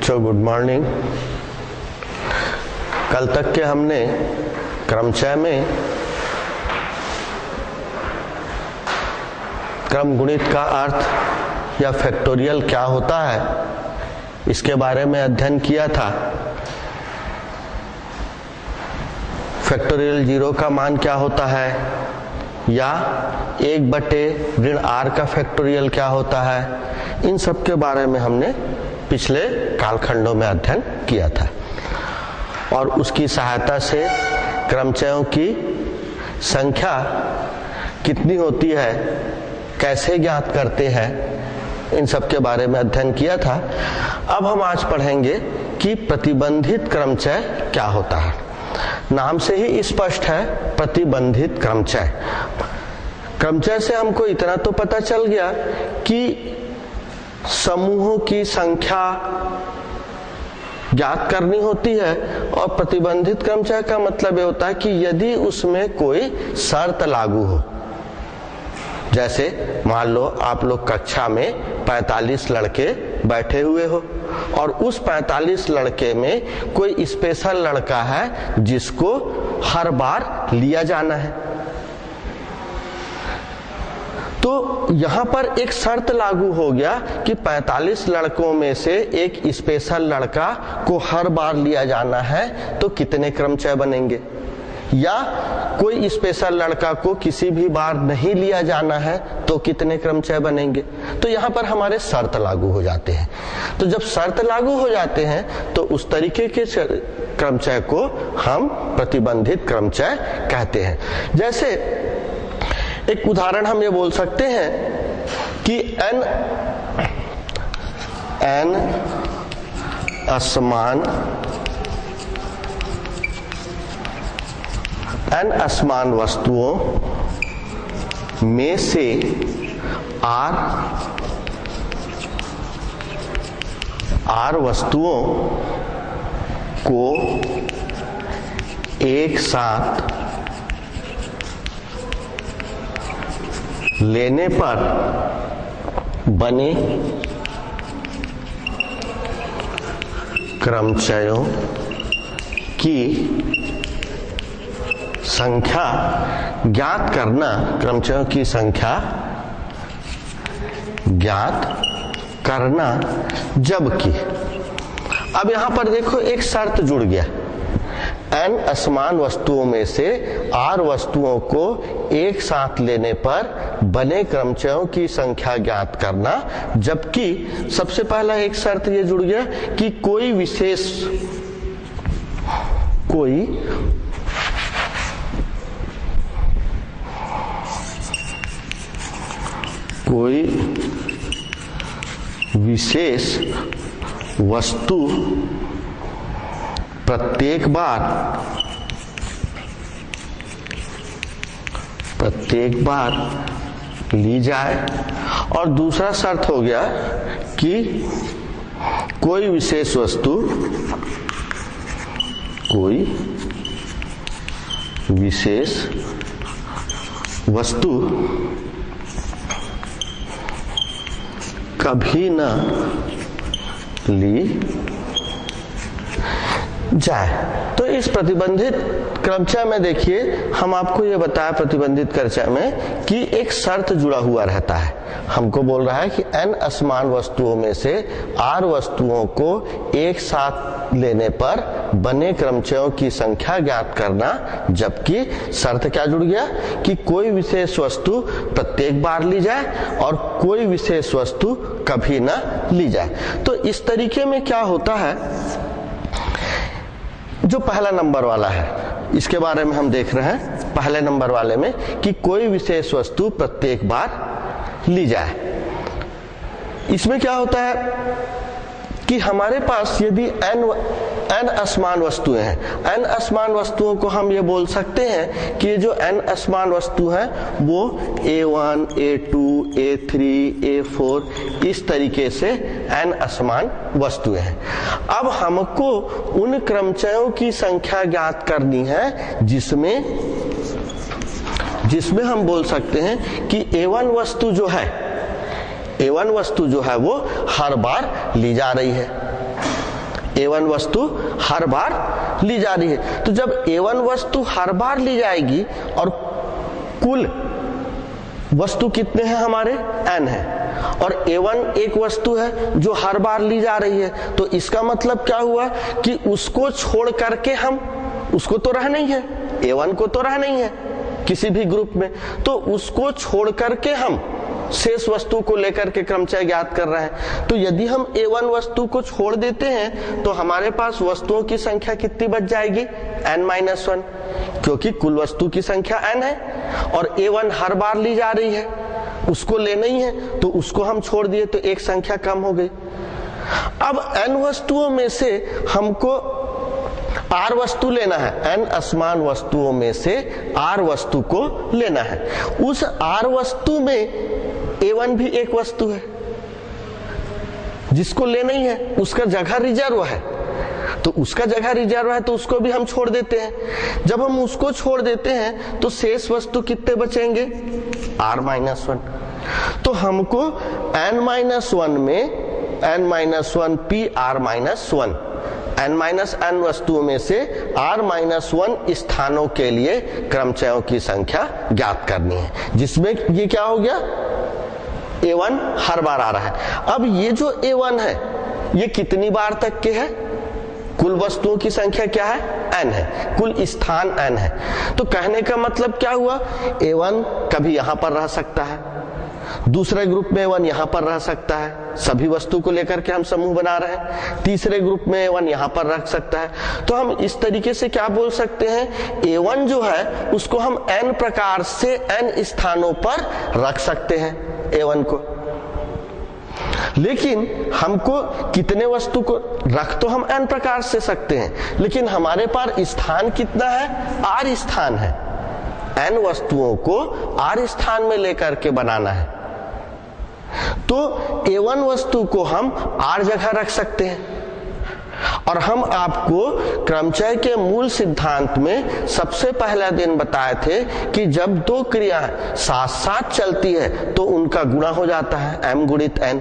बच्चों good morning. कल तक के हमने क्रमचय में क्रम गुणित का अर्थ या फैक्टोरियल क्या होता है इसके बारे में अध्ययन किया था। फैक्टोरियल 0 का मान क्या होता है या 1/r का फैक्टोरियल क्या होता है, इन सब के बारे में हमने पिछले कालखंडों में अध्ययन किया था और उसकी सहायता से क्रमचयों की संख्या कितनी होती है, कैसे ज्ञात करते हैं, इन सब के बारे में अध्ययन किया था। अब हम आज पढ़ेंगे कि प्रतिबंधित क्रमचय क्या होता है। नाम से ही स्पष्ट है प्रतिबंधित क्रमचय। क्रमचय से हमको इतना तो पता चल गया कि समूहों की संख्या ज्ञात करनी होती है और प्रतिबंधित क्रमचय का मतलब ये होता है कि यदि उसमें कोई शर्त लागू हो। जैसे मान लो आप लोग कक्षा में 45 लड़के बैठे हुए हो और उस 45 लड़के में कोई स्पेशल लड़का है जिसको हर बार लिया जाना है, तो यहां पर एक शर्त लागू हो गया कि 45 लड़कों में से एक स्पेशल लड़का को हर बार लिया जाना है, तो कितने क्रमचय बनेंगे। या कोई स्पेशल लड़का को किसी भी बार नहीं लिया जाना है तो कितने क्रमचय बनेंगे। तो यहाँ पर हमारे शर्त लागू हो जाते हैं। तो जब शर्त लागू हो जाते हैं तो उस तरीके के क्रमचय को हम प्रतिबंधित क्रमचय कहते हैं। जैसे एक उदाहरण हम ये बोल सकते हैं कि n असमान वस्तुओं में से r वस्तुओं को एक साथ लेने पर बने क्रमचयों की संख्या ज्ञात करना, क्रमचयों की संख्या ज्ञात करना। जबकि अब यहां पर देखो एक शर्त जुड़ गया, n असमान वस्तुओं में से r वस्तुओं को एक साथ लेने पर बने क्रमचयों की संख्या ज्ञात करना। जबकि सबसे पहला एक शर्त ये जुड़ गया कि कोई विशेष वस्तु प्रत्येक बार ली जाए। और दूसरा शर्त हो गया कि कोई विशेष वस्तु कभी न ली जाए। तो इस प्रतिबंधित क्रमचय में देखिए हम आपको ये बताया प्रतिबंधित क्रमचय में कि एक शर्त जुड़ा हुआ रहता है। हमको बोल रहा है कि n असमान वस्तुओं में से r वस्तुओं को एक साथ लेने पर बने क्रमचयों की संख्या ज्ञात करना। जबकि शर्त क्या जुड़ गया कि कोई विशेष वस्तु प्रत्येक बार ली जाए और कोई विशेष वस्तु कभी ना ली जाए। तो इस तरीके में क्या होता है, जो पहला नंबर वाला है इसके बारे में हम देख रहे हैं, पहले नंबर वाले में कि कोई विशेष वस्तु प्रत्येक बार ली जाए। इसमें क्या होता है कि हमारे पास यदि n असमान वस्तुएं हैं, n असमान वस्तुओं को हम ये बोल सकते हैं कि ये जो n असमान वस्तु है वो a1, a2, a3, a4 इस तरीके से n असमान वस्तुएं हैं। अब हमको उन क्रमचयों की संख्या ज्ञात करनी है जिसमें हम बोल सकते हैं कि a1 वस्तु जो है वो हर बार ली जा रही है। A1 वस्तु हर बार ली जा रही है। तो जब A1 वस्तु हर बार ली जाएगी और कुल वस्तु कितने हैं हमारे, n है, और A1 एक वस्तु है जो हर बार ली जा रही है, तो इसका मतलब क्या हुआ कि उसको छोड़ करके हम, उसको तो रहना ही है, A1 को तो रहना ही है किसी भी ग्रुप में, तो उसको छोड़ करके हम शेष वस्तु को लेकर के क्रमचय ज्ञात कर रहे हैं। तो यदि हम A1 वस्तु को छोड़ देते हैं तो हमारे पास वस्तुओं की संख्या कितनी बच जाएगी, n-1, क्योंकि कुल वस्तु की संख्या n है और A1 हर बार ली जा रही है, उसको लेना ही है, तो उसको हम छोड़ दिए तो एक संख्या कम हो गई। अब n वस्तुओं में से हमको r वस्तु लेना है, n असमान वस्तुओं में से r वस्तु को लेना है। उस r वस्तु में A1 भी एक वस्तु है जिसको लेना ही है, उसका जगह रिजर्व है, तो उसका जगह रिजर्व है तो उसको भी हम छोड़ देते हैं। जब हम उसको छोड़ देते हैं तो शेष वस्तु कितने बचेंगे, r-1। तो हमको n-1 में n-1 p r-1, n-n वस्तुओं में से r-1 स्थानों के लिए क्रमचयों की संख्या ज्ञात करनी है, जिसमें ये क्या हो गया, A1 हर बार आ रहा है। अब ये जो A1 है ये कितनी बार तक के है, कुल वस्तुओं की संख्या क्या है, n है, कुल स्थान n है। तो कहने का मतलब क्या हुआ, A1 कभी यहां पर रह सकता है, दूसरे ग्रुप में A1 यहां पर रह सकता है, सभी वस्तु को लेकर के हम समूह बना रहे हैं, तीसरे ग्रुप में A1 यहां पर रख सकता है। तो हम इस तरीके से क्या बोल सकते हैं, A1 जो है उसको हम n प्रकार से n स्थानों पर रख सकते हैं A1 को। लेकिन हमको कितने वस्तु को रख तो हम n प्रकार से सकते हैं, लेकिन हमारे पास स्थान कितना है, r स्थान है, n वस्तुओं को r स्थान में लेकर के बनाना है। तो A1 वस्तु को हम r जगह रख सकते हैं। और हम आपको क्रमचय के मूल सिद्धांत में सबसे पहला दिन बताए थे कि जब दो क्रियाएं साथ साथ चलती है तो उनका गुणा हो जाता है, m गुणित n,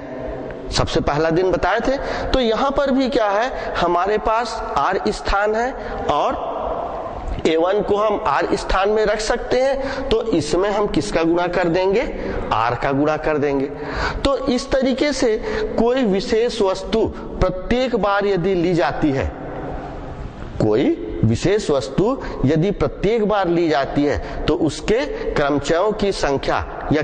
सबसे पहला दिन बताए थे। तो यहां पर भी क्या है, हमारे पास r स्थान है और A1 को हम r स्थान में रख सकते हैं, तो इसमें हम किसका गुणा कर देंगे, r का गुणा कर देंगे। तो इस तरीके से कोई विशेष वस्तु प्रत्येक बार यदि ली जाती है, कोई विशेष वस्तु यदि प्रत्येक बार ली जाती है तो उसके क्रमचयों की संख्या या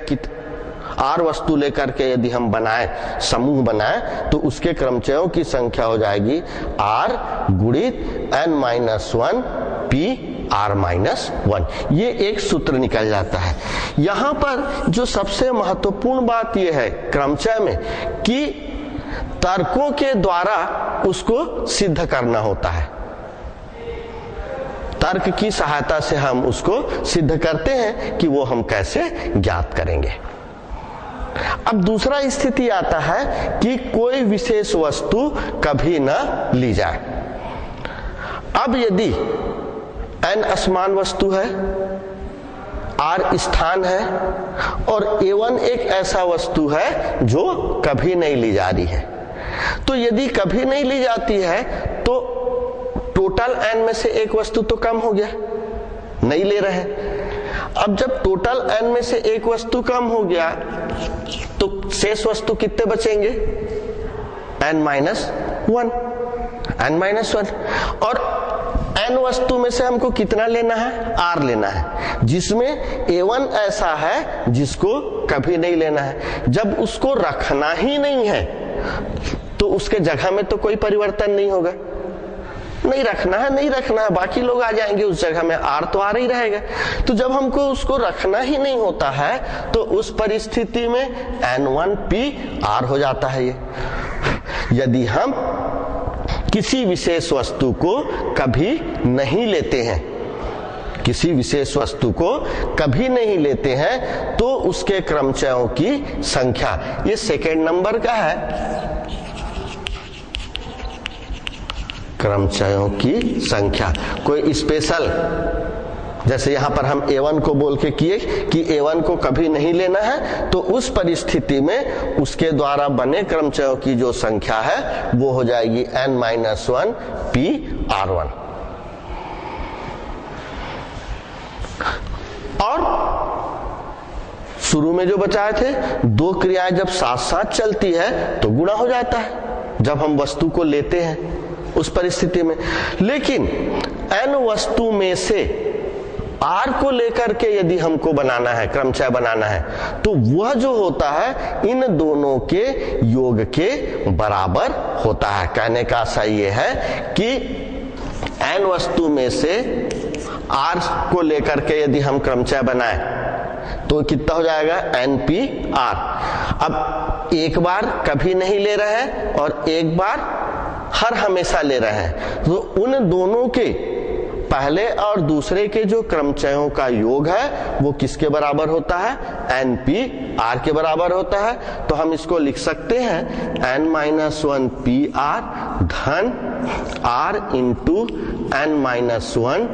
r वस्तु लेकर के यदि हम बनाए, समूह बनाए, तो उसके क्रमचयों की संख्या हो जाएगी r गुणित n-1 p r-1। ये एक सूत्र निकल जाता है। यहां पर जो सबसे महत्वपूर्ण बात यह है क्रमचय में कि तर्कों के द्वारा उसको सिद्ध करना होता है, तर्क की सहायता से हम उसको सिद्ध करते हैं कि वो हम कैसे ज्ञात करेंगे। अब दूसरा स्थिति आता है कि कोई विशेष वस्तु कभी न ली जाए। अब यदि n असमान वस्तु है, r स्थान है और A1 एक ऐसा वस्तु है जो कभी नहीं ली जा रही है, तो यदि कभी नहीं ली जाती है तो टोटल n में से एक वस्तु तो कम हो गया, नहीं ले रहे। अब जब टोटल n में से एक वस्तु कम हो गया तो शेष वस्तु कितने बचेंगे, n-1, n-1। और n वस्तु में से हमको कितना लेना है, r लेना है, जिसमें A1 ऐसा है जिसको कभी नहीं लेना है। जब उसको रखना ही नहीं है तो उसके जगह में तो कोई परिवर्तन नहीं होगा, नहीं रखना है, नहीं रखना है, बाकी लोग आ जाएंगे उस जगह में, r तो r ही रहेगा। तो जब हमको उसको रखना ही नहीं होता है तो उस परिस्थिति में n-1p r हो जाता है। ये यदि हम किसी विशेष वस्तु को कभी नहीं लेते हैं, किसी विशेष वस्तु को कभी नहीं लेते हैं तो उसके क्रमचयों की संख्या, ये सेकेंड नंबर का है, क्रमचयों की संख्या। कोई स्पेशल जैसे यहां पर हम A1 को बोल के किए कि A1 को कभी नहीं लेना है, तो उस परिस्थिति में उसके द्वारा बने क्रमचयों की जो संख्या है वो हो जाएगी n-1 PR1। और शुरू में जो बताए थे, दो क्रियाएं जब साथ साथ चलती है तो गुणा हो जाता है जब हम वस्तु को लेते हैं उस परिस्थिति में। लेकिन n वस्तु में से r को लेकर के यदि हमको बनाना है, क्रमचय बनाना है, तो वह जो होता है इन दोनों के योग के बराबर होता है। कहने का सही ये है कि n वस्तु में से r को लेकर के यदि हम क्रमचय बनाए तो कितना हो जाएगा NPR। अब एक बार कभी नहीं ले रहे हैं और एक बार हर हमेशा ले रहे हैं, तो उन दोनों के पहले और दूसरे के जो क्रमचयों का योग है वो किसके बराबर होता है? NPR के बराबर होता है। तो हम इसको लिख सकते हैं n-1 PR धन R इंटू n-1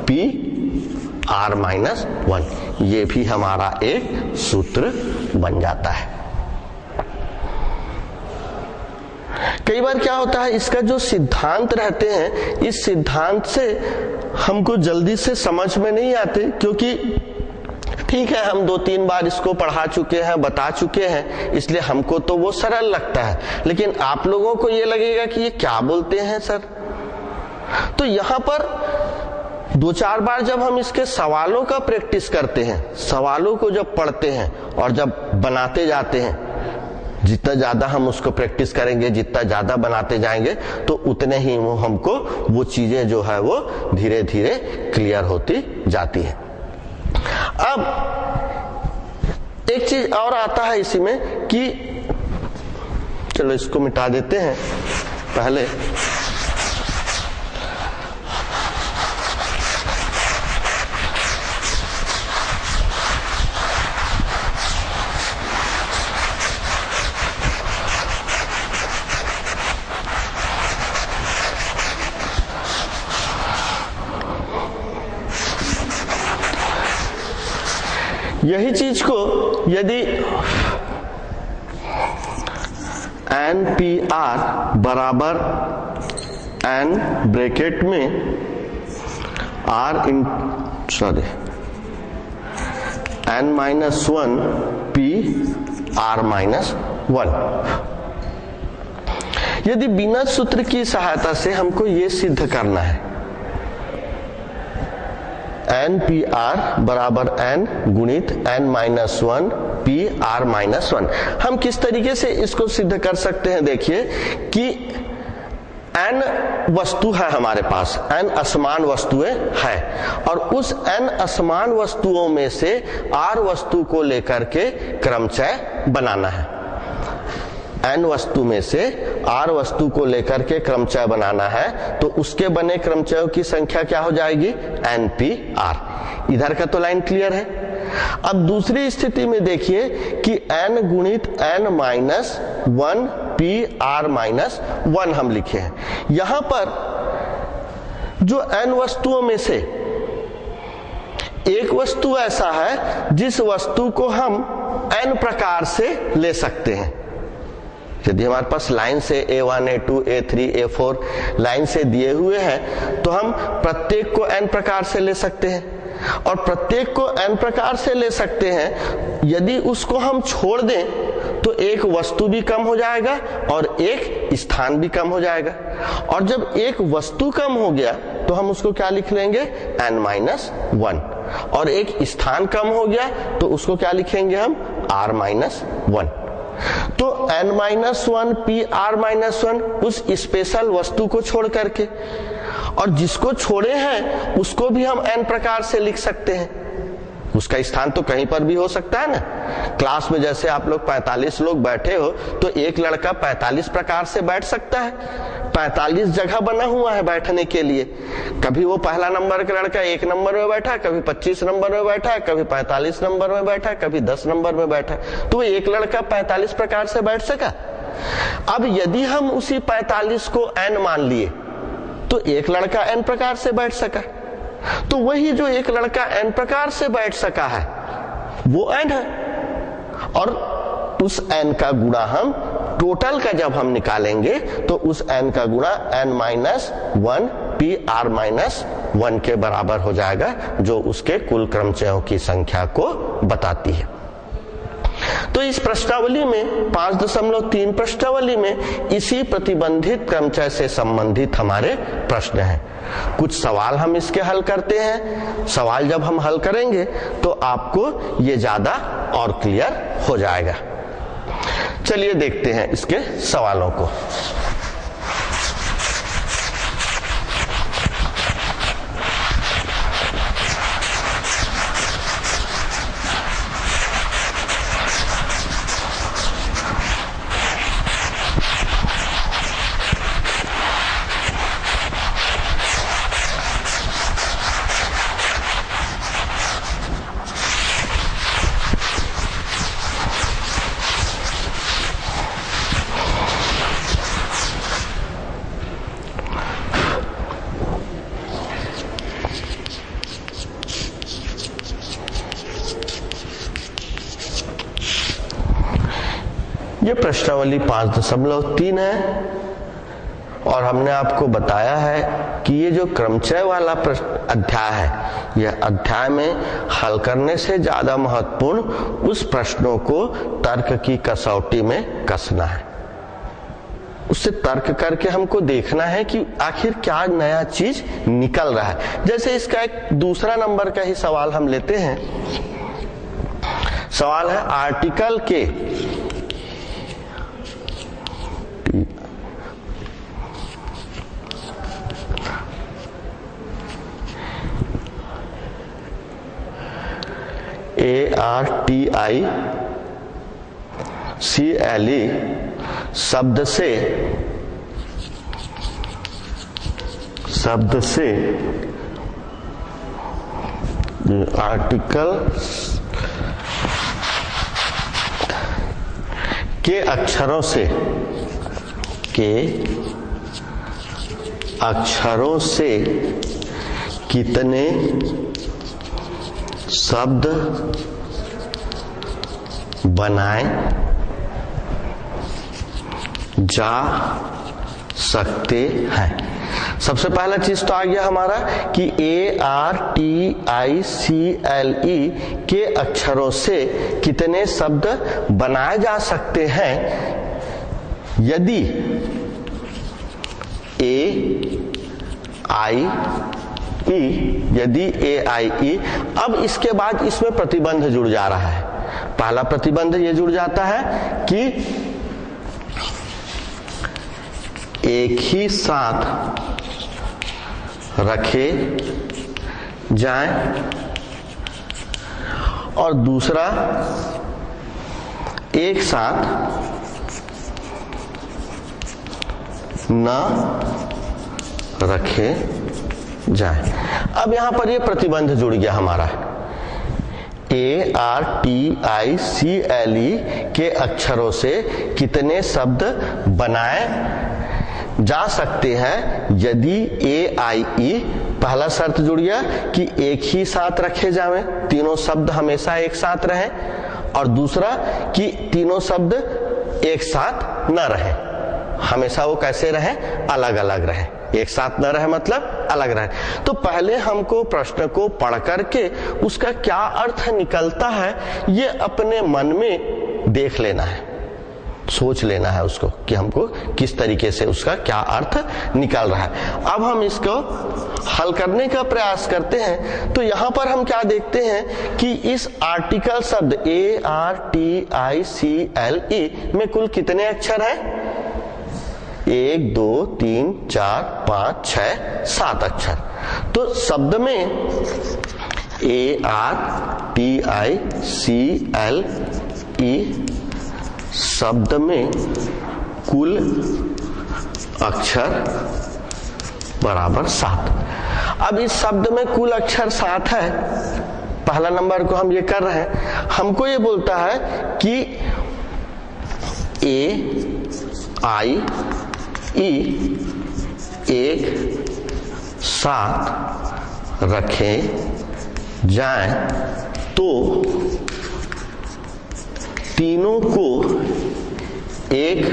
PR-1। ये भी हमारा एक सूत्र बन जाता है। कई बार क्या होता है, इसका जो सिद्धांत रहते हैं, इस सिद्धांत से हमको जल्दी से समझ में नहीं आते, क्योंकि ठीक है हम 2-3 बार इसको पढ़ा चुके हैं, बता चुके हैं, इसलिए हमको तो वो सरल लगता है, लेकिन आप लोगों को ये लगेगा कि ये क्या बोलते हैं सर। तो यहाँ पर 2-4 बार जब हम इसके सवालों का प्रैक्टिस करते हैं, सवालों को जब पढ़ते हैं और जब बनाते जाते हैं, जितना ज्यादा हम उसको प्रैक्टिस करेंगे, जितना ज्यादा बनाते जाएंगे, तो उतने ही वो हमको वो चीजें जो है वो धीरे धीरे क्लियर होती जाती है। अब एक चीज और आता है इसी में कि चलो इसको मिटा देते हैं पहले। यही चीज को यदि NPR बराबर n ब्रैकेट में n-1 PR-1, यदि बिना सूत्र की सहायता से हमको ये सिद्ध करना है NPR बराबर n गुणित n-1 PR-1, हम किस तरीके से इसको सिद्ध कर सकते हैं? देखिए कि n वस्तु है हमारे पास, n असमान वस्तुएं है, और उस n असमान वस्तुओं में से r वस्तु को लेकर के क्रमचय बनाना है। n वस्तु में से r वस्तु को लेकर के क्रमचय बनाना है, तो उसके बने क्रमचयों की संख्या क्या हो जाएगी? NPR। इधर का तो लाइन क्लियर है। अब दूसरी स्थिति में देखिए कि n गुणित n-1 PR-1 हम लिखे हैं। यहां पर जो n वस्तुओं में से एक वस्तु ऐसा है जिस वस्तु को हम n प्रकार से ले सकते हैं। यदि हमारे पास लाइन से A1, A2, A3, A4 line से दिए हुए हैं, तो हम प्रत्येक को n प्रकार से ले सकते हैं, और प्रत्येक को n प्रकार से ले सकते हैं। यदि उसको हम छोड़ दें तो एक वस्तु भी कम हो जाएगा और एक स्थान भी कम हो जाएगा, और जब एक वस्तु कम हो गया तो हम उसको क्या लिख लेंगे? n-1, और एक स्थान कम हो गया तो उसको क्या लिखेंगे हम? R-1। तो n-1 PR-1 उस स्पेशल वस्तु को छोड़ करके, और जिसको छोड़े हैं उसको भी हम n प्रकार से लिख सकते हैं। उसका स्थान तो कहीं पर भी हो सकता है ना। क्लास में जैसे आप लोग 45 लोग बैठे हो, तो एक लड़का 45 प्रकार से बैठ सकता है। 45 जगह बना हुआ है बैठने के लिए। कभी वो पहला नंबर का लड़का 1 नंबर में बैठा, कभी 25 नंबर में बैठा, कभी 45 नंबर में बैठा, कभी 10 नंबर में बैठा, तो एक लड़का 45 प्रकार से बैठ सका। अब यदि हम उसी 45 को n मान लिए तो एक लड़का n प्रकार से बैठ सका। तो वही जो एक लड़का n प्रकार से बैठ सका है वो n है, और उस n का गुणा हम टोटल का जब हम निकालेंगे तो उस n का गुणा n-1 PR-1 के बराबर हो जाएगा, जो उसके कुल क्रमचयों की संख्या को बताती है। तो इस प्रश्नावली में 5.3 प्रश्नावली में इसी प्रतिबंधित क्रमचय से संबंधित हमारे प्रश्न हैं। कुछ सवाल हम इसके हल करते हैं। सवाल जब हम हल करेंगे तो आपको ये ज्यादा और क्लियर हो जाएगा। चलिए देखते हैं इसके सवालों को। ये प्रश्नावली 5.3 है और हमने आपको बताया है कि ये जो क्रमचय वाला अध्याय है, यह अध्याय में हल करने से ज्यादा महत्वपूर्ण उस प्रश्नों को तर्क की कसौटी में कसना है। उससे तर्क करके हमको देखना है कि आखिर क्या नया चीज निकल रहा है। जैसे इसका एक दूसरा नंबर का ही सवाल हम लेते हैं। सवाल है आर्टिकल के ARTICLE शब्द से आर्टिकल के अक्षरों से कितने शब्द बनाए जा सकते हैं। सबसे पहला चीज तो आ गया हमारा कि ARTICLE के अक्षरों से कितने शब्द बनाए जा सकते हैं। यदि AIE, अब इसके बाद इसमें प्रतिबंध जुड़ जा रहा है। पहला प्रतिबंध ये जुड़ जाता है कि एक ही साथ रखे जाएं, और दूसरा एक साथ न रखे जाए। अब यहां पर ये प्रतिबंध जुड़ गया हमारा। ARTICLE के अक्षरों से कितने शब्द बनाए जा सकते हैं यदि AIE, पहला शर्त जुड़ गया कि एक ही साथ रखे जाएं, तीनों शब्द हमेशा एक साथ रहें, और दूसरा कि तीनों शब्द एक साथ न रहें, हमेशा वो कैसे रहें, अलग अलग रहें। एक साथ न रहे मतलब अलग रहे। तो पहले हमको प्रश्न को पढ़ करके उसका क्या अर्थ निकलता है ये अपने मन में देख लेना है, सोच लेना है उसको कि हमको किस तरीके से उसका क्या अर्थ निकल रहा है। अब हम इसको हल करने का प्रयास करते हैं। तो यहां पर हम क्या देखते हैं कि इस आर्टिकल शब्द ARTICLE में कुल कितने अक्षर हैं? 1 2 3 4 5 6 7 अक्षर। तो शब्द में ARTICLE शब्द में कुल अक्षर बराबर 7। अब इस शब्द में कुल अक्षर 7 है। पहला नंबर को हम ये कर रहे हैं, हमको ये बोलता है कि AIE एक साथ रखे जाएं तो तीनों को एक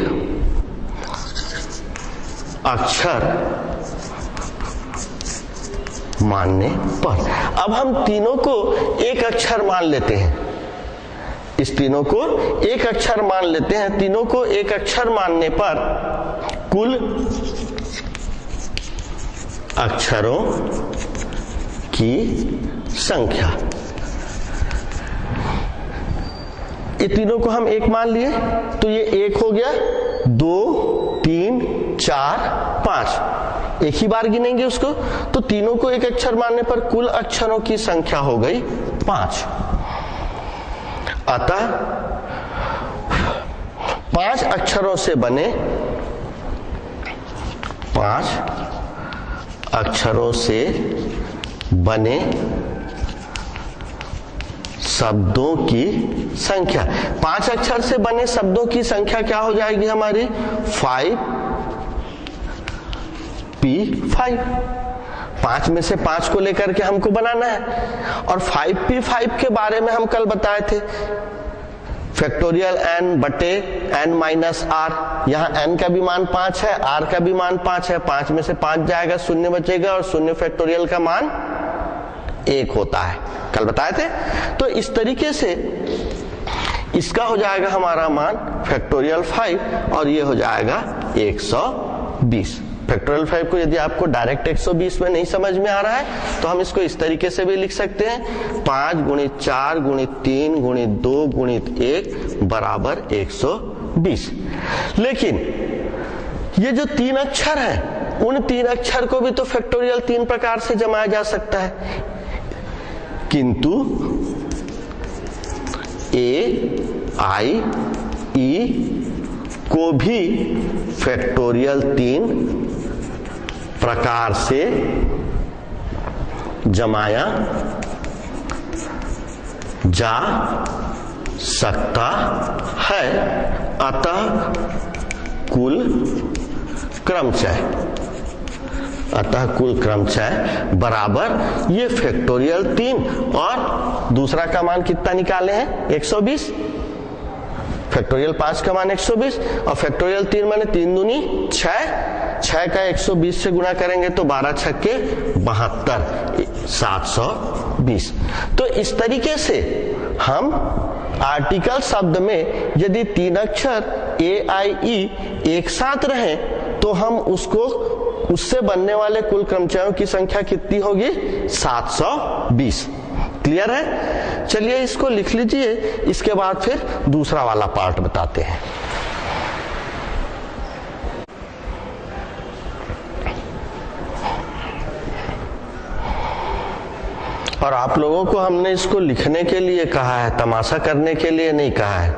अक्षर मानने पर। अब हम तीनों को एक अक्षर मान लेते हैं, इस तीनों को एक अक्षर मान लेते हैं। तीनों को एक अक्षर मानने पर कुल अक्षरों की संख्या, ये तीनों को हम एक मान लिए तो ये एक हो गया, 2 3 4 5, एक ही बार गिनेंगे उसको, तो तीनों को एक अक्षर मानने पर कुल अक्षरों की संख्या हो गई 5। अतः 5 अक्षरों से बने 5 अक्षरों से बने शब्दों की संख्या, 5 अक्षर से बने शब्दों की संख्या क्या हो जाएगी हमारी? 5p5। 5 में से 5 को लेकर के हमको बनाना है। और 5p5 के बारे में हम कल बताए थे, फैक्टोरियल n बटे n माइनस r। यहाँ n का भी मान 5 है, r का भी मान 5 है। 5 में से 5 जाएगा, 0 बचेगा, और 0 फैक्टोरियल का मान 1 होता है, कल बताए थे। तो इस तरीके से इसका हो जाएगा हमारा मान फैक्टोरियल 5 और ये हो जाएगा 120। फैक्टोरियल 5 को यदि आपको डायरेक्ट 120 में नहीं समझ में आ रहा है तो हम इसको इस तरीके से भी लिख सकते हैं, 5 गुणित 4 गुणित 3 गुणित 2 गुणित 1 बराबर 120। लेकिन ये जो 3 अक्षर हैं, उन 3 अक्षर को भी तो फैक्टोरियल 3 प्रकार से जमाया जा सकता है, किंतु A I E को भी फैक्टोरियल 3 प्रकार से जमाया जा सकता है। अतः कुल क्रमचय बराबर ये फैक्टोरियल 3 और दूसरा का मान कितना निकाले हैं? 120। फैक्टोरियल 5 का मान 120 और फैक्टोरियल 3 माने 3 दूनी 6 का 120 से गुणा करेंगे तो 12 छक्के 72, 720। तो इस तरीके से हम आर्टिकल शब्द में यदि 3 अक्षर A I E एक साथ रहें तो हम उससे बनने वाले कुल क्रमचयों की संख्या कितनी होगी? 720। क्लियर है? चलिए इसको लिख लीजिए, इसके बाद फिर दूसरा वाला पार्ट बताते हैं। और आप लोगों को हमने इसको लिखने के लिए कहा है, तमाशा करने के लिए नहीं कहा है।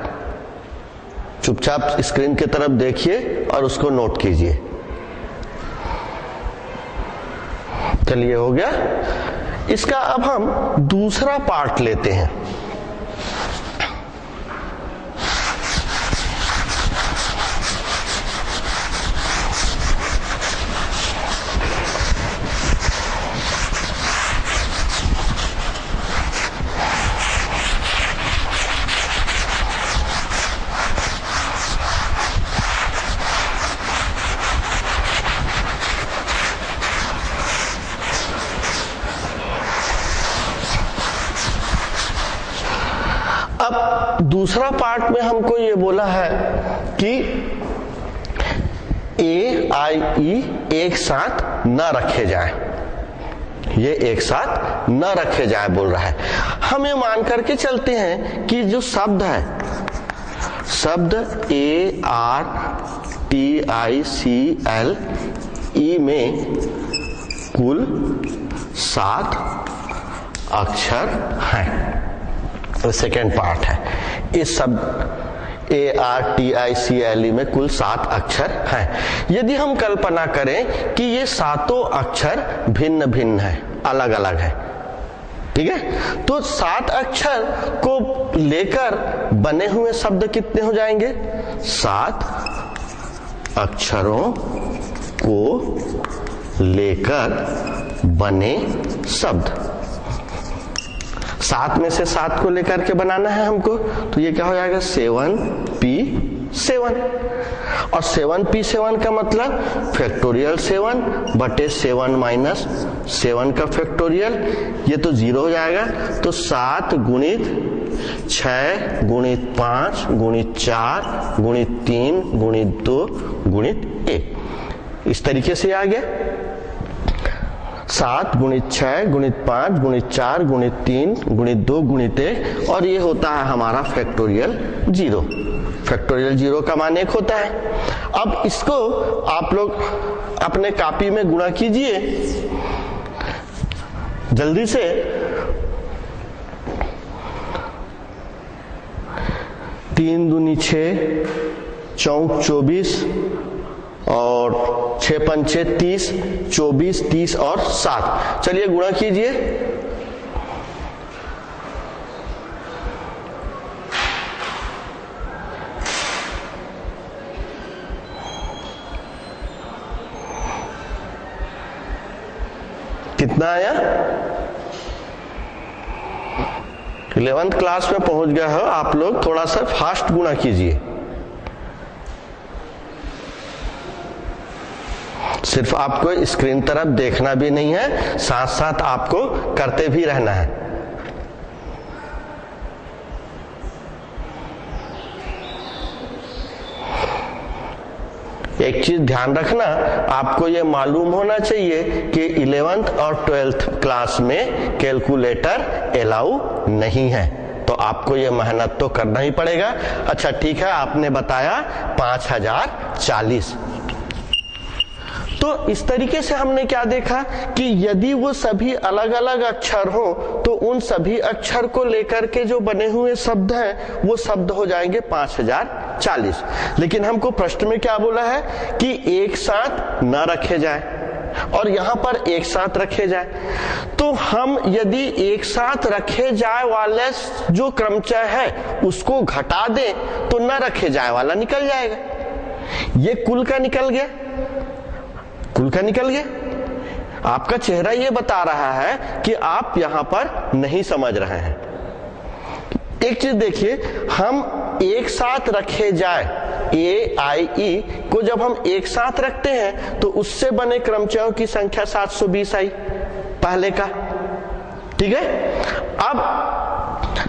चुपचाप स्क्रीन की तरफ देखिए और उसको नोट कीजिए। चलिए हो गया। इसका अब हम दूसरा पार्ट लेते हैं। दूसरा पार्ट में हमको ये बोला है कि A I E एक साथ न रखे जाएं, ये एक साथ न रखे जाएं बोल रहा है। हम ये मान करके चलते हैं कि जो शब्द है, शब्द A R T I C L E में कुल 7 अक्षर हैं। सेकेंड पार्ट है, इस शब्द ARTICLE में कुल 7 अक्षर हैं। यदि हम कल्पना करें कि ये 7 अक्षर भिन्न भिन्न है, अलग अलग है, ठीक है, तो 7 अक्षर को लेकर बने हुए शब्द कितने हो जाएंगे? 7 अक्षरों को लेकर बने शब्द। 7 में से 7 को लेकर के बनाना है हमको, तो ये क्या हो जाएगा 7p7। और 7p7 का मतलब फैक्टोरियल 7 बटे 7 माइनस 7 का फैक्टोरियल, ये तो 0 हो जाएगा। तो 7 गुणित 6 गुणित 5 गुणित 4 गुणित 3 गुणित 2 गुणित 1, इस तरीके से आ गया। 7 गुणित 6 गुणित 5 गुणित 4 गुणित 3 गुणित 2 गुणित 1, और ये होता है हमारा फैक्टोरियल 0। फैक्टोरियल 0 का मान 1 होता है। अब इसको आप लोग अपने कॉपी में गुणा कीजिए जल्दी से। 3 दूनी 6, 4 24 और 6 पंचे 30, 24 30 और 7। चलिए गुणा कीजिए। कितना आया? 11th क्लास में पहुंच गया हो आप लोग, थोड़ा सा फास्ट गुणा कीजिए। सिर्फ आपको स्क्रीन तरफ देखना भी नहीं है, साथ साथ आपको करते भी रहना है। एक चीज ध्यान रखना, आपको ये मालूम होना चाहिए कि 11th और 12th क्लास में कैलकुलेटर अलाउ नहीं है, तो आपको ये मेहनत तो करना ही पड़ेगा। अच्छा ठीक है, आपने बताया 5040। तो इस तरीके से हमने क्या देखा कि यदि वो सभी अलग अलग अक्षर हो तो उन सभी अक्षर को लेकर के जो बने हुए शब्द हैं वो शब्द हो जाएंगे 5040। लेकिन हमको प्रश्न में क्या बोला है कि एक साथ न रखे जाए, और यहां पर एक साथ रखे जाए। तो हम यदि एक साथ रखे जाए वाले जो क्रमचय है उसको घटा दें तो न रखे जाए वाला निकल जाएगा। ये कुल का निकल गया, कुल का निकल गया। आपका चेहरा ये बता रहा है कि आप यहां पर नहीं समझ रहे हैं। एक चीज देखिए, हम एक साथ रखे जाए AIE को जब हम एक साथ रखते हैं तो उससे बने क्रमचयों की संख्या 720 आई पहले का। ठीक है, अब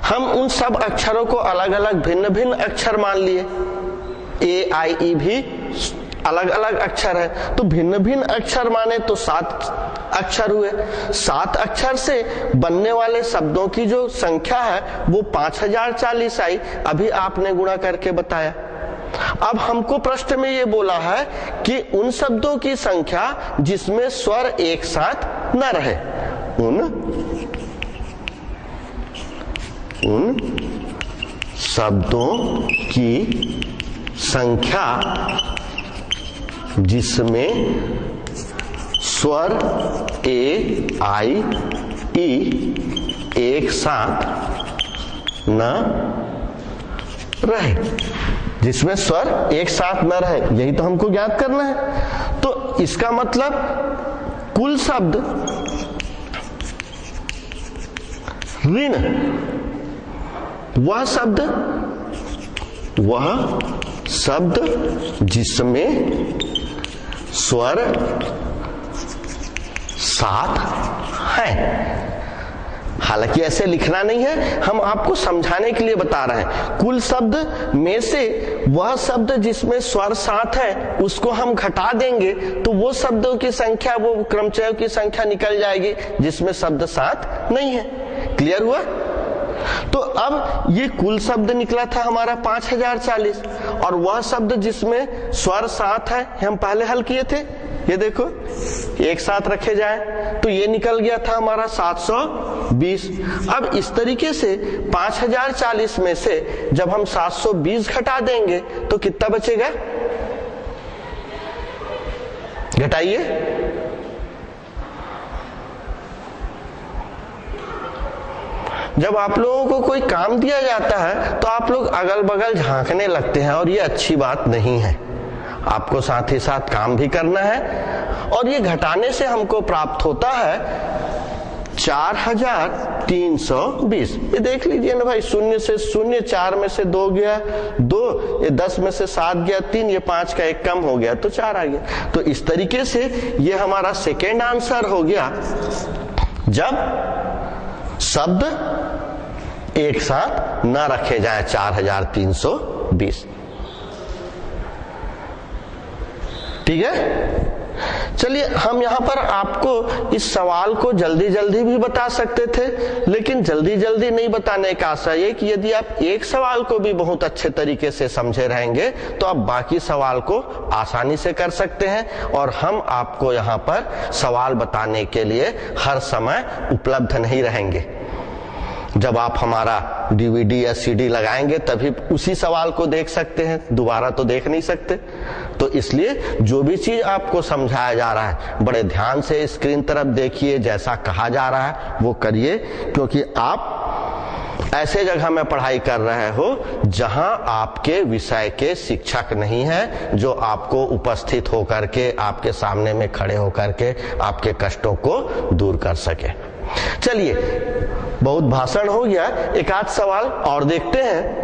हम उन सब अक्षरों को अलग अलग भिन्न भिन्न अक्षर मान लिए। AIE भी अलग अलग अक्षर है, तो भिन्न भिन्न अक्षर माने तो 7 अक्षर हुए। 7 अक्षर से बनने वाले शब्दों की जो संख्या है वो 5040 आई। अभी आपने गुणा करके बताया। अब हमको प्रश्न में ये बोला है कि उन शब्दों की संख्या जिसमें स्वर एक साथ न रहे, उन शब्दों की संख्या जिसमें स्वर AIE एक साथ न रहे, जिसमें स्वर एक साथ न रहे, यही तो हमको ज्ञात करना है। तो इसका मतलब कुल शब्द ऋण वह शब्द जिसमें स्वर साथ है। हालांकि ऐसे लिखना नहीं है, हम आपको समझाने के लिए बता रहे हैं। कुल शब्द में से वह शब्द जिसमें स्वर साथ है उसको हम घटा देंगे तो वो शब्दों की संख्या, वो क्रमचयों की संख्या निकल जाएगी जिसमें शब्द साथ नहीं है। क्लियर हुआ? तो अब ये कुल शब्द निकला था हमारा 5040, और वह शब्द जिसमें स्वर साथ है हम पहले हल किए थे। ये देखो, एक साथ रखे जाए तो ये निकल गया था हमारा 720। अब इस तरीके से 5040 में से जब हम 720 घटा देंगे तो कितना बचेगा? घटाइए। जब आप लोगों को कोई काम दिया जाता है तो आप लोग अगल बगल झांकने लगते हैं, और ये अच्छी बात नहीं है। आपको साथ ही साथ काम भी करना है। और ये घटाने से हमको प्राप्त होता है 4320। ये देख लीजिए ना भाई, शून्य से शून्य, 4 में से 2 गया 2, ये 10 में से 7 गया 3, ये 5 का 1 कम हो गया तो 4 आ गया। तो इस तरीके से ये हमारा सेकेंड आंसर हो गया जब शब्द एक साथ न रखे जाए 4320। ठीक है, चलिए हम यहां पर आपको इस सवाल को जल्दी जल्दी भी बता सकते थे, लेकिन जल्दी जल्दी नहीं बताने का आशय ये कि यदि आप एक सवाल को भी बहुत अच्छे तरीके से समझे रहेंगे तो आप बाकी सवाल को आसानी से कर सकते हैं। और हम आपको यहां पर सवाल बताने के लिए हर समय उपलब्ध नहीं रहेंगे। जब आप हमारा डीवीडी या सीडी लगाएंगे तभी उसी सवाल को देख सकते हैं, दोबारा तो देख नहीं सकते। तो इसलिए जो भी चीज आपको समझाया जा रहा है बड़े ध्यान से स्क्रीन तरफ देखिए, जैसा कहा जा रहा है वो करिए, क्योंकि आप ऐसे जगह में पढ़ाई कर रहे हो जहां आपके विषय के शिक्षक नहीं है जो आपको उपस्थित होकर के आपके सामने में खड़े होकर के आपके कष्टों को दूर कर सके। चलिए, बहुत भाषण हो गया, एक आध सवाल और देखते हैं।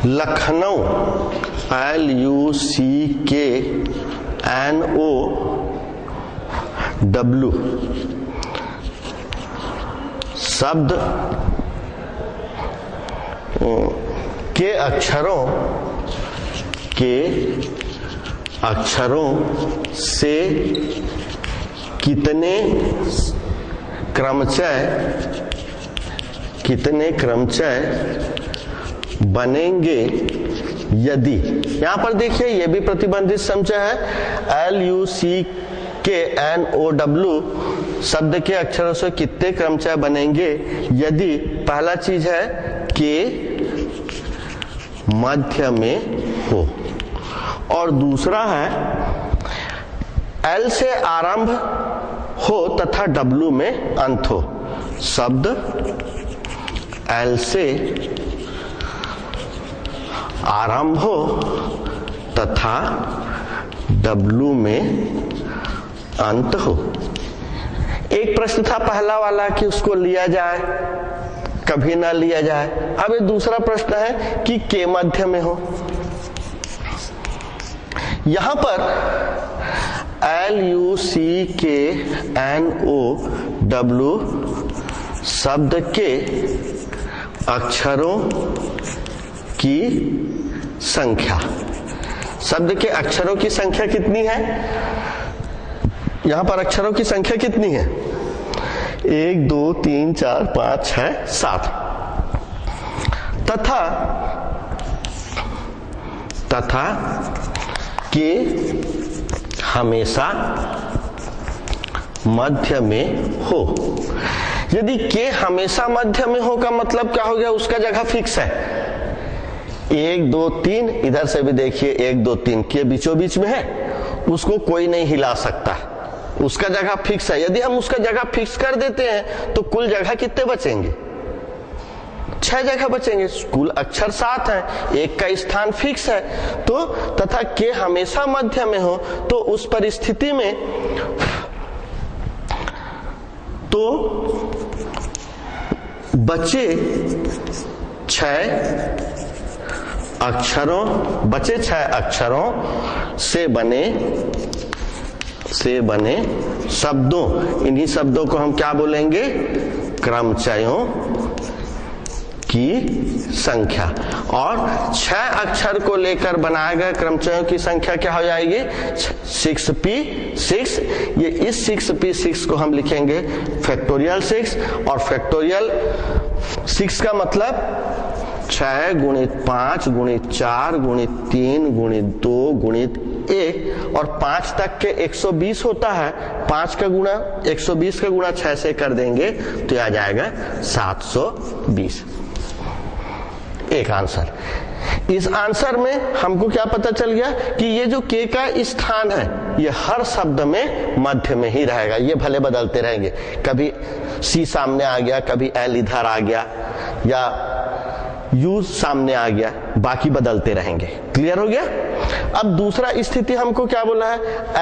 लखनऊ LUCKNOW शब्द के अक्षरों से कितने क्रमचय बनेंगे यदि, यहां पर देखिए ये भी प्रतिबंधित समझा है। LUCKNOW शब्द के अक्षरों से कितने क्रमचय बनेंगे यदि पहला चीज है के मध्य में हो, और दूसरा है L से आरंभ हो तथा W में अंत हो। शब्द L से आरंभ हो तथा W में अंत हो। एक प्रश्न था पहला वाला कि उसको लिया जाए कभी ना लिया जाए। अब ये दूसरा प्रश्न है कि के मध्य में हो। यहां पर LUCKNOW शब्द के अक्षरों की संख्या, शब्द के अक्षरों की संख्या कितनी है? यहां पर अक्षरों की संख्या कितनी है? 1 2 3 4 5 6 7 तथा के हमेशा मध्य में हो। यदि के हमेशा मध्य में हो का मतलब क्या हो गया? उसका जगह फिक्स है। 1 2 3, इधर से भी देखिए 1 2 3 के बीचों बीच में है, उसको कोई नहीं हिला सकता, उसका जगह फिक्स है। यदि हम उसका जगह फिक्स कर देते हैं तो कुल जगह कितने बचेंगे? 6 जगह बचेंगे। कुल अक्षर 7 है, एक का स्थान फिक्स है। तो तथा के हमेशा मध्य में हो तो उस परिस्थिति में तो बचे 6 अक्षरों से बने शब्दों, इन्हीं शब्दों को हम क्या बोलेंगे? क्रमचयों की संख्या। और 6 अक्षर को लेकर बनाए गए क्रमचयों की संख्या क्या हो जाएगी? 6p6। ये इस 6p6 को हम लिखेंगे फैक्टोरियल 6, और फैक्टोरियल 6 का मतलब 6 गुणित 5 गुणित 4 गुणित 3 गुणित 2 गुणित 1 और 5 तक के 120 होता है। 5 का गुणा 120 का गुणा 6 से कर देंगे तो आ जाएगा 720। एक आंसर। इस आंसर में हमको क्या पता चल गया कि ये जो k का स्थान है ये हर शब्द में मध्य में ही रहेगा। ये भले बदलते रहेंगे, कभी c सामने आ गया, कभी l इधर आ गया या u सामने आ गया, बाकी बदलते रहेंगे। क्लियर हो गया। अब दूसरा स्थिति हमको क्या बोला है,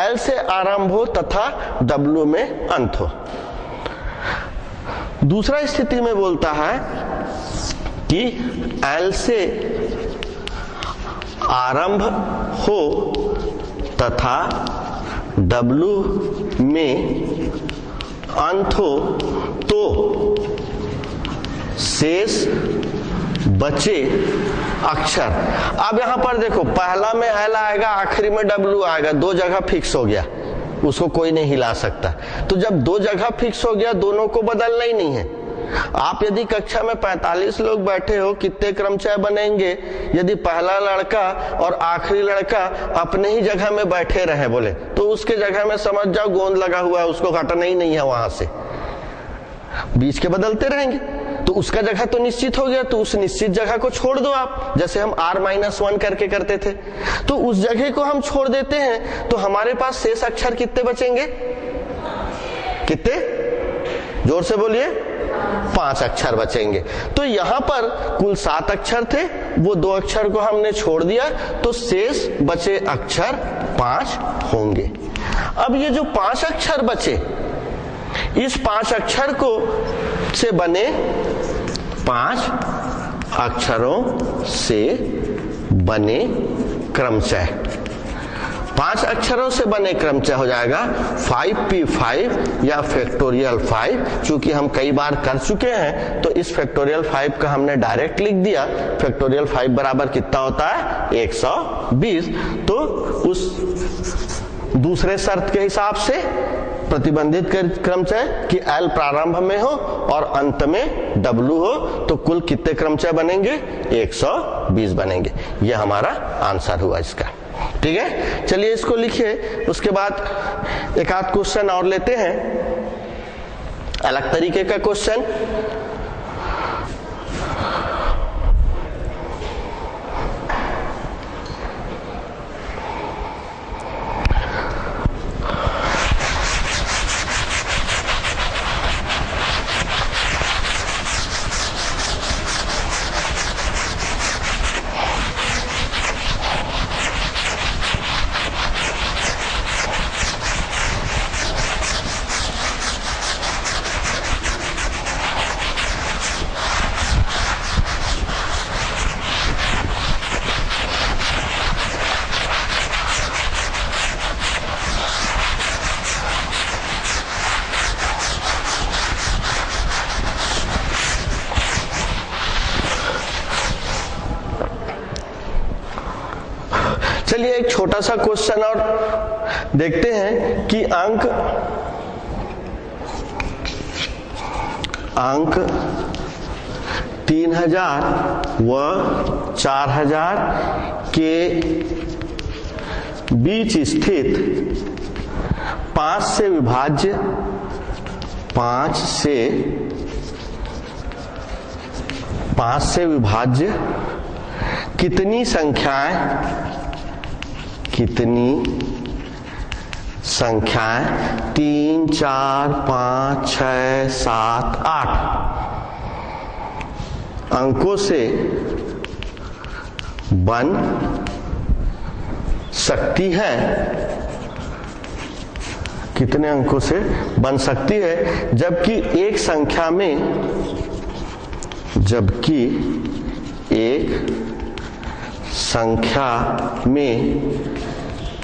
l से आरंभ हो तथा w में अंत हो। दूसरा स्थिति में बोलता है कि l से आरंभ हो तथा W में अंत हो तो शेष बचे अक्षर। अब यहां पर देखो, पहला में L आएगा, आखिरी में W आएगा, दो जगह फिक्स हो गया, उसको कोई नहीं हिला सकता। तो जब दो जगह फिक्स हो गया, दोनों को बदलना ही नहीं है। आप यदि कक्षा में 45 लोग बैठे हो, कितने क्रमचय बनेंगे यदि पहला लड़का और आखिरी लड़का अपने ही जगह में बैठे रहे बोले, तो उसके जगह में समझ जाओ गोंद लगा हुआ है, उसको हटना ही नहीं है वहां से, बीच के बदलते रहेंगे। तो उसका जगह तो निश्चित हो गया, तो उस निश्चित जगह को छोड़ दो आप, जैसे हम r-1 करके करते थे। तो उस जगह को हम छोड़ देते हैं, तो हमारे पास शेष अक्षर कितने बचेंगे? कितने? जोर से बोलिए। 5 अक्षर बचेंगे। तो यहां पर कुल 7 अक्षर थे, वो 2 अक्षर को हमने छोड़ दिया, तो शेष बचे अक्षर 5 होंगे। अब ये जो 5 अक्षर बचे, इस 5 अक्षर को से बने 5 अक्षरों से बने क्रमचय। 5 अक्षरों से बने क्रमचय हो जाएगा 5p5 या फैक्टोरियल 5। चूंकि हम कई बार कर चुके हैं तो इस फैक्टोरियल 5 का हमने डायरेक्ट लिख दिया। फैक्टोरियल 5 बराबर कितना होता है? 120। तो उस दूसरे शर्त के हिसाब से प्रतिबंधित क्रमचय कि L प्रारंभ में हो और अंत में W हो, तो कुल कितने क्रमचय बनेंगे? 120 बनेंगे। यह हमारा आंसर हुआ इसका। ठीक है, चलिए इसको लिखिए। उसके बाद एक आध क्वेश्चन और लेते हैं, अलग तरीके का क्वेश्चन। चलिए एक छोटा सा क्वेश्चन और देखते हैं कि अंक 3000 व 4000 के बीच स्थित 5 से विभाज्य कितनी संख्याएं 3, 4, 5, 6, 7, 8 अंकों से बन सकती है? कितने अंकों से बन सकती है? जबकि एक संख्या में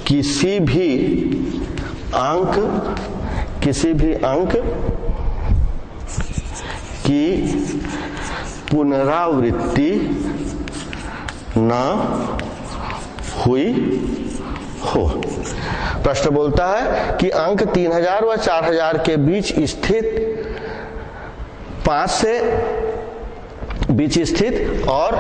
किसी भी अंक की पुनरावृत्ति न हुई हो। प्रश्न बोलता है कि अंक 3000 व 4000 के बीच स्थित 5 से बीच स्थित और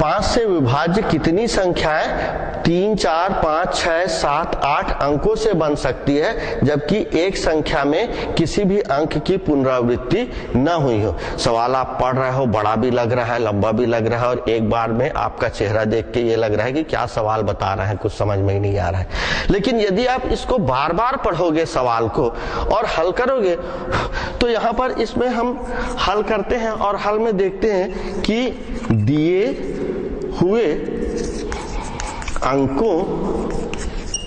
5 से विभाज्य कितनी संख्याएं 3, 4, 5, 6, 7, 8 अंकों से बन सकती है, जबकि एक संख्या में किसी भी अंक की पुनरावृत्ति न हुई हो। सवाल आप पढ़ रहे हो, बड़ा भी लग रहा है, लंबा भी लग रहा है, और एक बार में आपका चेहरा देख के ये लग रहा है कि क्या सवाल बता रहे हैं, कुछ समझ में ही नहीं आ रहा है। लेकिन यदि आप इसको बार बार पढ़ोगे सवाल को और हल करोगे, तो यहाँ पर इसमें हम हल करते हैं और हल में देखते हैं कि दिए हुए अंकों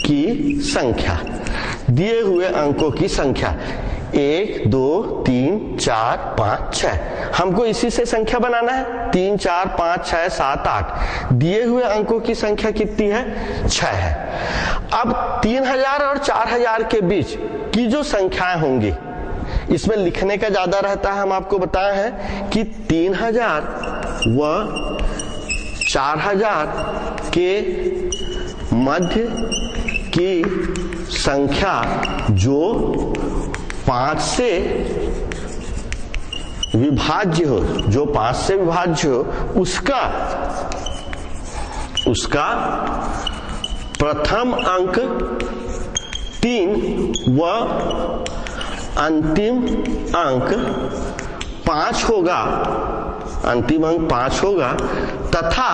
की संख्या, दिए हुए अंकों की संख्या 1, 2, 3, 4, 5, 6, हमको इसी से संख्या बनाना है। 3, 4, 5, 6, 7, 8 दिए हुए अंकों की संख्या कितनी है? 6 है। अब 3000 और 4000 के बीच की जो संख्याएं होंगी, इसमें लिखने का ज्यादा रहता है। हम आपको बताए हैं कि 3000 व 4000 के मध्य की संख्या जो 5 से विभाज्य हो, जो 5 से विभाज्य हो, उसका प्रथम अंक 3 व अंतिम अंक 5 होगा, अंतिम अंक 5 होगा, तथा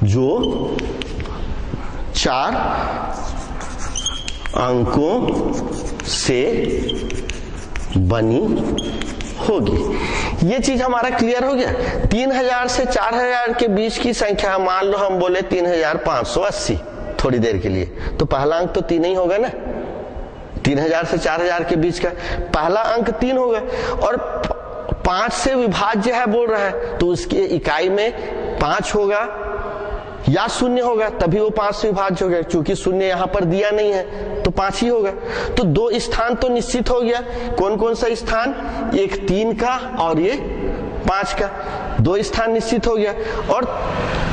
जो 4 अंकों से बनी होगी। ये चीज हमारा क्लियर हो गया। 3000 से 4000 के बीच की संख्या, मान लो हम बोले 3580 थोड़ी देर के लिए, तो पहला अंक तो 3 ही होगा ना। 3000 से 4000 के बीच का पहला अंक 3 होगा, और 5 से विभाज्य है बोल रहा है, तो उसकी इकाई में 5 होगा या 0 होगा, तभी वो 5 से विभाज्य होगा। क्योंकि 0 यहां पर दिया नहीं है तो 5 ही होगा। तो 2 स्थान तो निश्चित हो गया। कौन कौन सा स्थान? एक 3 का और ये 5 का, 2 स्थान निश्चित हो गया। और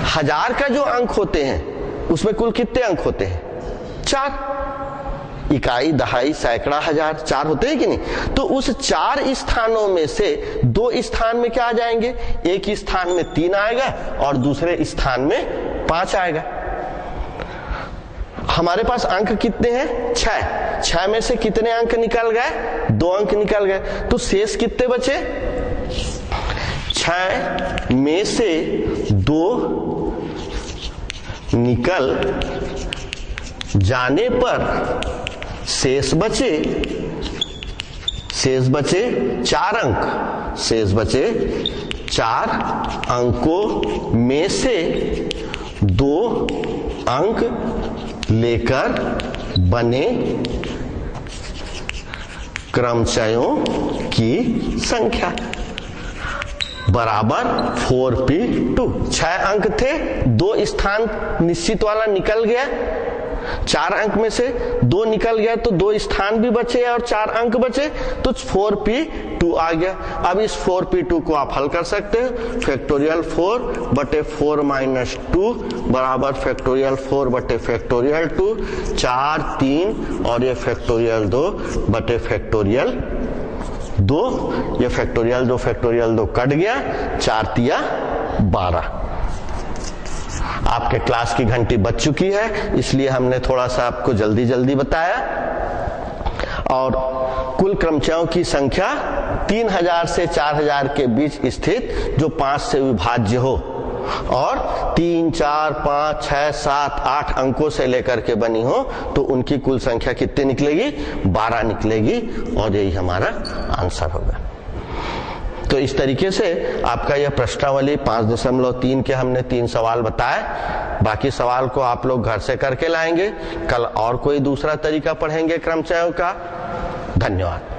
1000 का जो अंक होते हैं उसमें कुल कितने अंक होते हैं? 4। इकाई, दहाई, सैकड़ा, हजार, 4 होते हैं कि नहीं? तो उस 4 स्थानों में से 2 स्थान में क्या आ जाएंगे? एक स्थान में 3 आएगा और दूसरे स्थान में 5 आएगा। हमारे पास अंक कितने हैं? 6। 6 में से कितने अंक निकल गए? 2 अंक निकल गए। तो शेष कितने बचे? 6 में से 2 निकल जाने पर शेष बचे 4 अंक। शेष बचे 4 अंकों में से 2 अंक लेकर बने क्रमचयों की संख्या बराबर 4p2। 6 अंक थे, 2 स्थान निश्चित वाला निकल गया, 4 अंक में से 2 निकल गया, तो 2 स्थान भी बचे और 4 अंक बचे, तो 4p2 आ गया। अब इस 4p2 को आप हल कर सकते हैं। फैक्टोरियल 4 बटे 4 माइनस 2 बराबर फैक्टोरियल 4 बटे फैक्टोरियल 2, 4, 3 और ये फैक्टोरियल 2 बटे फैक्टोरियल 2। ये फैक्टोरियल 2 कट गया, 4 तिया 12। आपके क्लास की घंटी बज चुकी है, इसलिए हमने थोड़ा सा आपको जल्दी बताया। और कुल क्रमचयों की संख्या 3000 से 4000 के बीच स्थित जो 5 से विभाज्य हो और 3, 4, 5, 6, 7, 8 अंकों से लेकर के बनी हो, तो उनकी कुल संख्या कितनी निकलेगी? 12 निकलेगी, और यही हमारा आंसर होगा। तो इस तरीके से आपका यह प्रश्नावली 5.3 के हमने 3 सवाल बताए। बाकी सवाल को आप लोग घर से करके लाएंगे। कल और कोई दूसरा तरीका पढ़ेंगे क्रमचयों का। धन्यवाद।